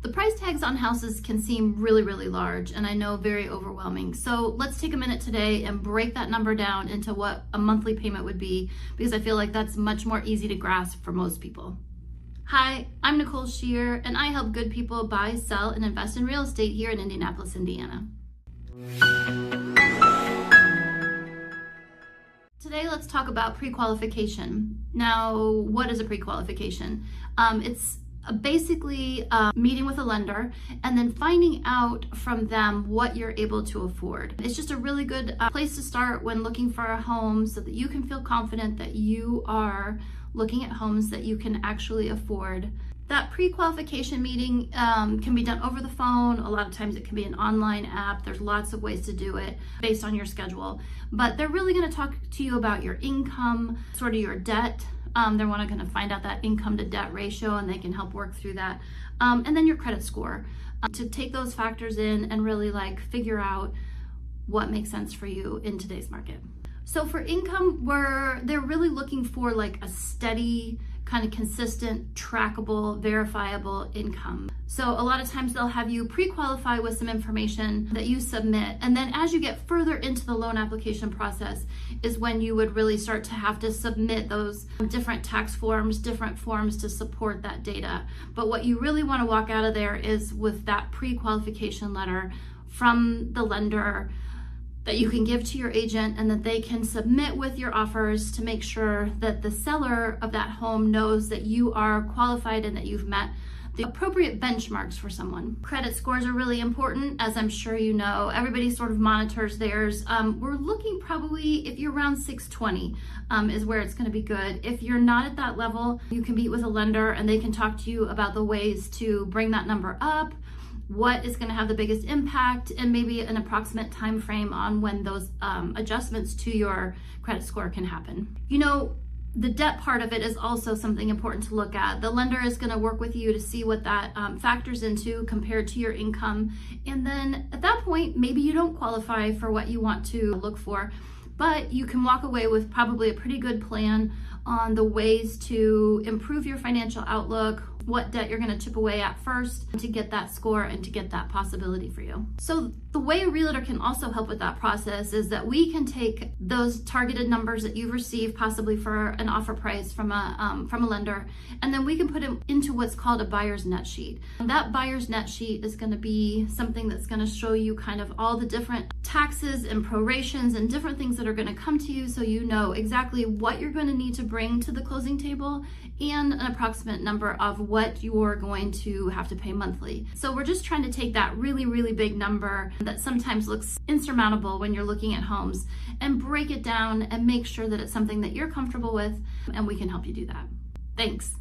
The price tags on houses can seem really, really large, and I know very overwhelming. So let's take a minute today and break that number down into what a monthly payment would be, because I feel like that's much more easy to grasp for most people. Hi, I'm Nicole Scherrer, and I help good people buy, sell, and invest in real estate here in Indianapolis, Indiana. Today, let's talk about pre-qualification. Now, what is a pre-qualification? It's basically meeting with a lender and then finding out from them what you're able to afford. It's just a really good place to start when looking for a home, so that you can feel confident that you are looking at homes that you can actually afford. That pre-qualification meeting can be done over the phone. A lot of times it can be an online app. There's lots of ways to do it based on your schedule. But they're really going to talk to you about your income, sort of your debt. They're going to find out that income to debt ratio, and they can help work through that. And then your credit score, to take those factors in and really figure out what makes sense for you in today's market. So for income, they're really looking for a steady, kind of consistent, trackable, verifiable income. So a lot of times they'll have you pre-qualify with some information that you submit. And then as you get further into the loan application process is when you would really start to have to submit those different tax forms, different forms to support that data. But what you really want to walk out of there is with that pre-qualification letter from the lender that you can give to your agent, and that they can submit with your offers to make sure that the seller of that home knows that you are qualified and that you've met the appropriate benchmarks for someone. Credit scores are really important, as I'm sure you know. Everybody sort of monitors theirs. We're looking probably, if you're around 620, is where it's going to be good. If you're not at that level, you can meet with a lender and they can talk to you about the ways to bring that number up, what is going to have the biggest impact, and maybe an approximate time frame on when those adjustments to your credit score can happen. You know, the debt part of it is also something important to look at. The lender is going to work with you to see what that factors into compared to your income. And then at that point, maybe you don't qualify for what you want to look for, but you can walk away with probably a pretty good plan on the ways to improve your financial outlook, what debt you're going to chip away at first to get that score and to get that possibility for you. So the way a realtor can also help with that process is that we can take those targeted numbers that you've received possibly for an offer price from a lender, and then we can put it into what's called a buyer's net sheet. And that buyer's net sheet is going to be something that's going to show you kind of all the different taxes and prorations and different things that are going to come to you, so you know exactly what you're going to need to bring to the closing table and an approximate number of what you're going to have to pay monthly. So we're just trying to take that really, really big number that sometimes looks insurmountable when you're looking at homes and break it down and make sure that it's something that you're comfortable with, and we can help you do that. Thanks.